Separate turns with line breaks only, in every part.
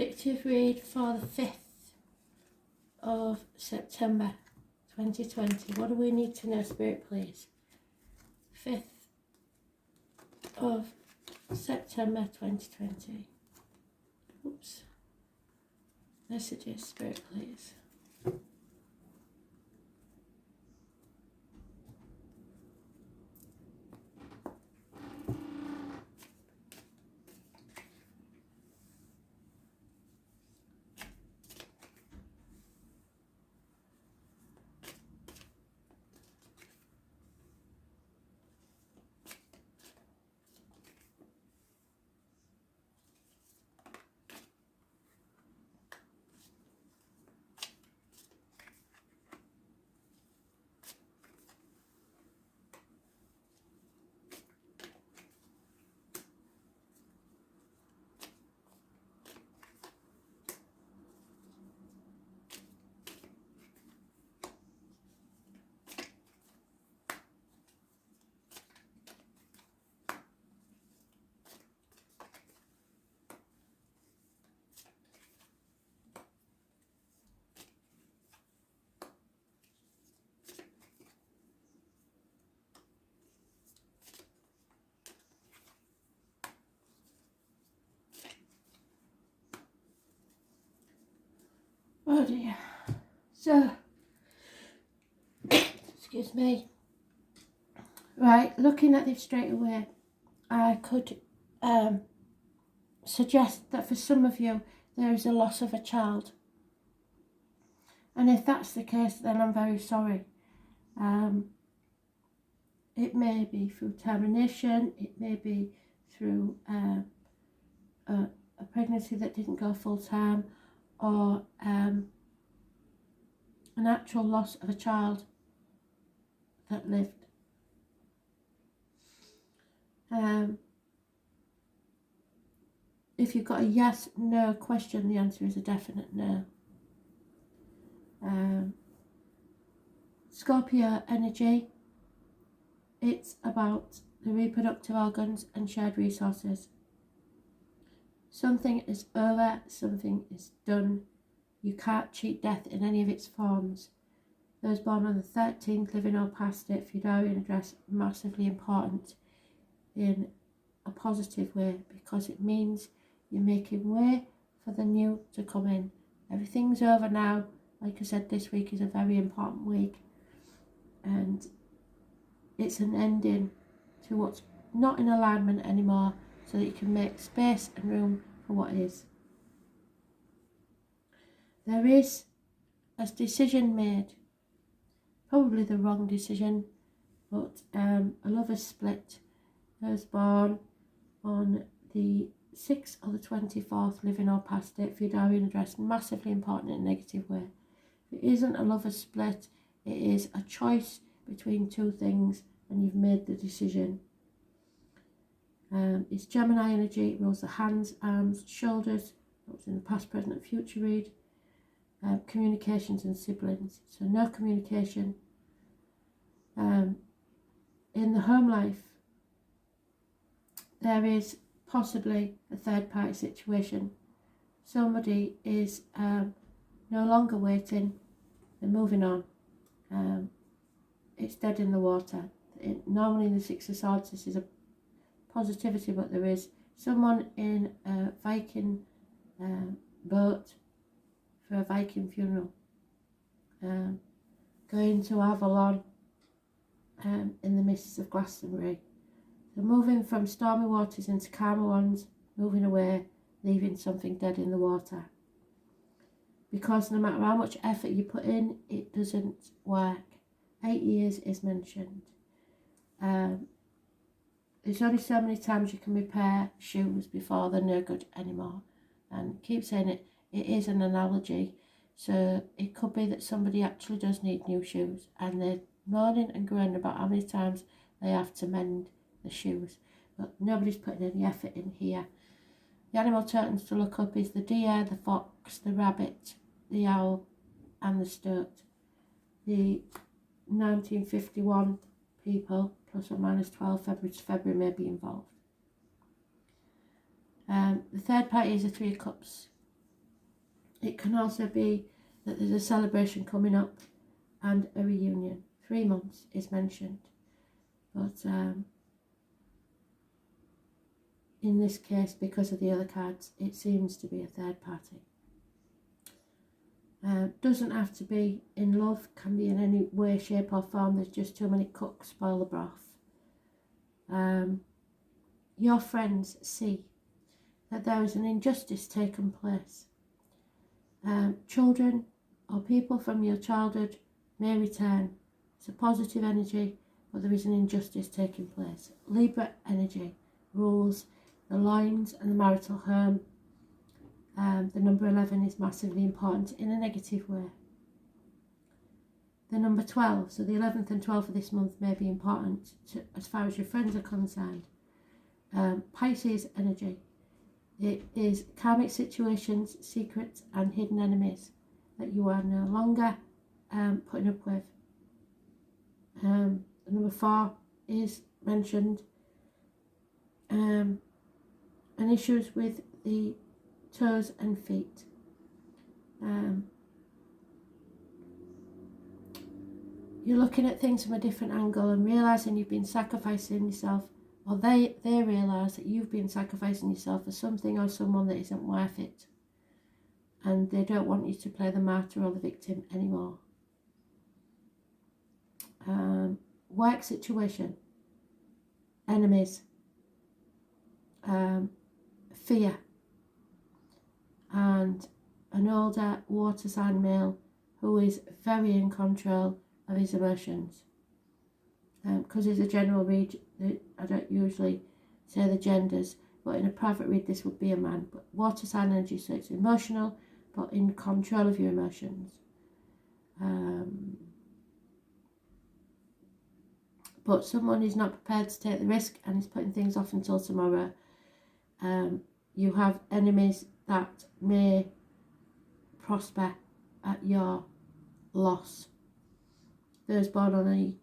predictive read for the 5th of September 2020. What do we need to know, Spirit, please? 5th of September 2020. Oops. Messages, Spirit, please. Oh dear. So, excuse me. Right, looking at this straight away, I could suggest that for some of you there is a loss of a child. And if that's the case, then I'm very sorry. It may be through termination, it may be through a pregnancy that didn't go full term, or an actual loss of a child that lived. If you've got a yes, no question, the answer is a definite no. Scorpio energy, it's about the reproductive organs and shared resources. Something is over, something is done. You can't cheat death in any of its forms. Those born on the 13th, living or past it, Fudarian address, massively important in a positive way, because it means you're making way for the new to come in. Everything's over now. Like I said, this week is a very important week, and it's an ending to what's not in alignment anymore, so that you can make space and room for what is. There is a decision made, probably the wrong decision, but a lover's split. Those born on the 6th or the 24th, living or past it, Fudarian address, massively important in a negative way. If it isn't a lover's split, it is a choice between two things, and you've made the decision. It's Gemini energy. It rules the hands, arms, shoulders. That was in the past, present and future read. Communications and siblings. So no communication. In the home life, there is possibly a third party situation. Somebody is no longer waiting. They're moving on. It's dead in the water. Normally in the Six of Swords, this is a positivity, but there is someone in a Viking boat for a Viking funeral, going to Avalon in the mists of Glastonbury. So moving from stormy waters into calmer ones, moving away, leaving something dead in the water. Because no matter how much effort you put in, it doesn't work. 8 years is mentioned. There's only so many times you can repair shoes before they're no good anymore. And keep saying it is an analogy. So it could be that somebody actually does need new shoes, and they're moaning and groaning about how many times they have to mend the shoes. But nobody's putting any effort in here. The animal totems to look up is the deer, the fox, the rabbit, the owl, and the stoat. The 1951 people, plus or minus 12 February may be involved. The third party is the Three of Cups. It can also be that there's a celebration coming up and a reunion. 3 months is mentioned. But in this case, because of the other cards, it seems to be a third party. Doesn't have to be in love, can be in any way, shape or form. There's just too many cooks spoil the broth. Your friends see that there is an injustice taking place. Children or people from your childhood may return. It's a positive energy, but there is an injustice taking place. Libra energy rules the lines and the marital home. The number 11 is massively important in a negative way. The number 12, so the 11th and 12th of this month may be important as far as your friends are concerned. Pisces energy. It is karmic situations, secrets and hidden enemies that you are no longer putting up with. Number 4 is mentioned. And issues with the toes and feet. You're looking at things from a different angle and realising you've been sacrificing yourself, or they realise that you've been sacrificing yourself for something or someone that isn't worth it, and they don't want you to play the martyr or the victim anymore. Work situation, enemies, fear, and an older water sign male who is very in control of his emotions. Because it's a general read, I don't usually say the genders, but in a private read this would be a man. But water sign energy, so it's emotional, but in control of your emotions. But someone is not prepared to take the risk and is putting things off until tomorrow. You have enemies that may prosper at your loss. Those born on the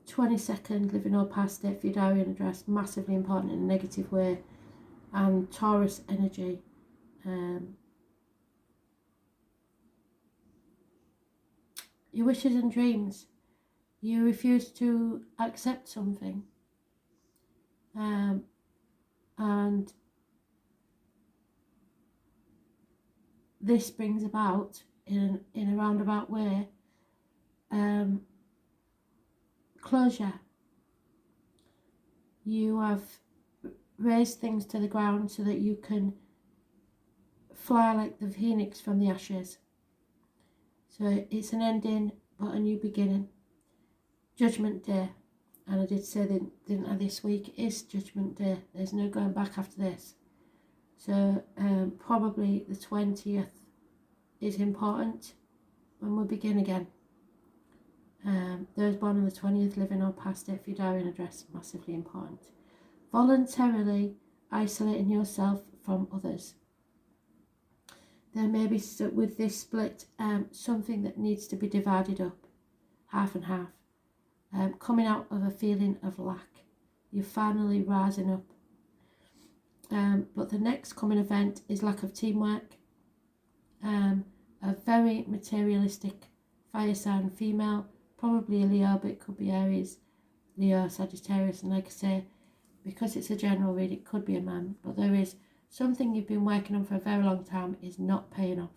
22nd, living or past date for your diary and address, massively important in a negative way. And Taurus energy. Your wishes and dreams. You refuse to accept something. And this brings about, in a roundabout way, closure. You have raised things to the ground so that you can fly like the phoenix from the ashes. So it's an ending but a new beginning. Judgment Day, and I did say that, didn't I, this week is Judgment Day. There's no going back after this. So probably the 20th is important when we begin again. Those born on the 20th, living or past it for your diary and address, massively important. Voluntarily isolating yourself from others. There may be, with this split, something that needs to be divided up, half and half. Coming out of a feeling of lack. You're finally rising up. But the next coming event is lack of teamwork. A very materialistic fire sign female, probably a Leo, but it could be Aries, Leo, Sagittarius, and like I say, because it's a general read, it could be a man, but there is something you've been working on for a very long time is not paying off,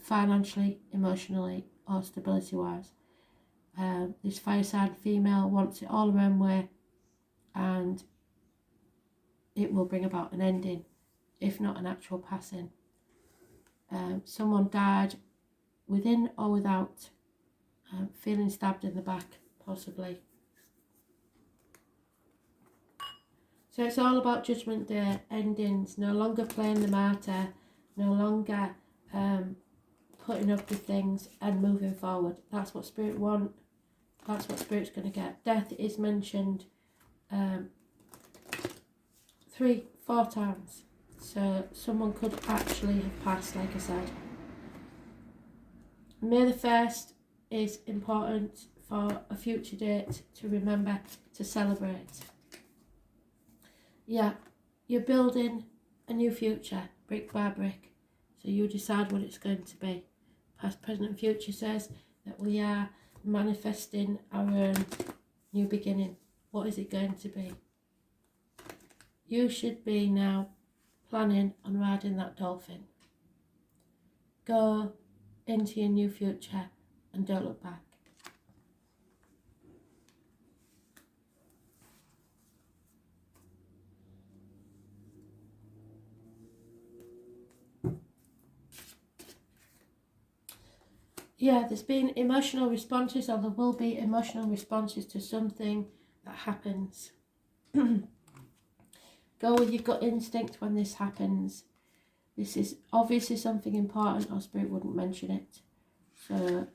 financially, emotionally, or stability-wise. This fire sign female wants it all her own way, and it will bring about an ending, if not an actual passing. Someone died within or without, feeling stabbed in the back, possibly. So it's all about Judgment Day, endings, no longer playing the martyr, no longer putting up with things and moving forward. That's what Spirit want. That's what Spirit's going to get. Death is mentioned 3-4 times. So someone could actually have passed, like I said. May the 1st is important for a future date to remember to celebrate. Yeah, you're building a new future, brick by brick. So you decide what it's going to be. Past, present and future says that we are manifesting our own new beginning. What is it going to be? You should be now planning on riding that dolphin. Go into your new future and don't look back. Yeah, there's been emotional responses, or there will be emotional responses to something that happens. Go with your gut instinct when this happens. This is obviously something important, or Spirit wouldn't mention it. So,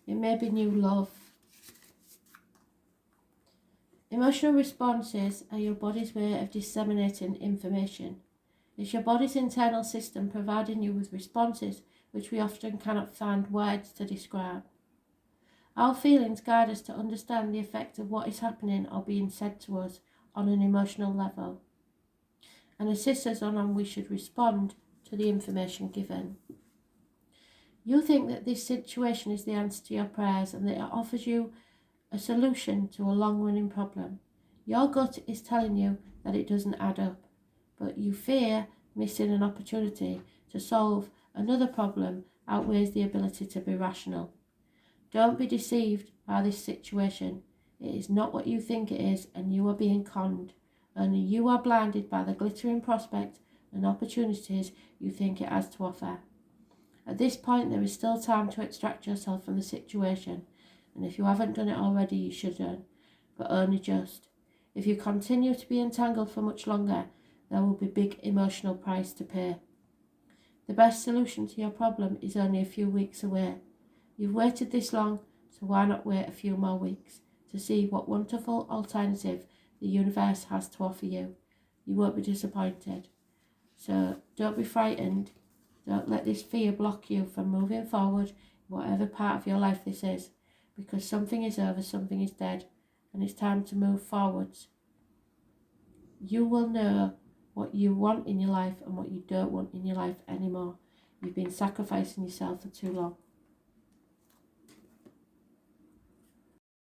it may be new love. Emotional responses are your body's way of disseminating information. It's your body's internal system providing you with responses which we often cannot find words to describe. Our feelings guide us to understand the effect of what is happening or being said to us on an emotional level, and assist us on how we should respond to the information given. You think that this situation is the answer to your prayers and that it offers you a solution to a long-running problem. Your gut is telling you that it doesn't add up, but you fear missing an opportunity to solve another problem outweighs the ability to be rational. Don't be deceived by this situation. It is not what you think it is, and you are being conned. Only you are blinded by the glittering prospect and opportunities you think it has to offer. At this point, there is still time to extract yourself from the situation, and if you haven't done it already, you should do, but only just. If you continue to be entangled for much longer, there will be big emotional price to pay. The best solution to your problem is only a few weeks away. You've waited this long, so why not wait a few more weeks to see what wonderful alternative the universe has to offer you. You won't be disappointed. So don't be frightened. Don't let this fear block you from moving forward, whatever part of your life this is, because something is over, something is dead, and it's time to move forwards. You will know what you want in your life and what you don't want in your life anymore. You've been sacrificing yourself for too long.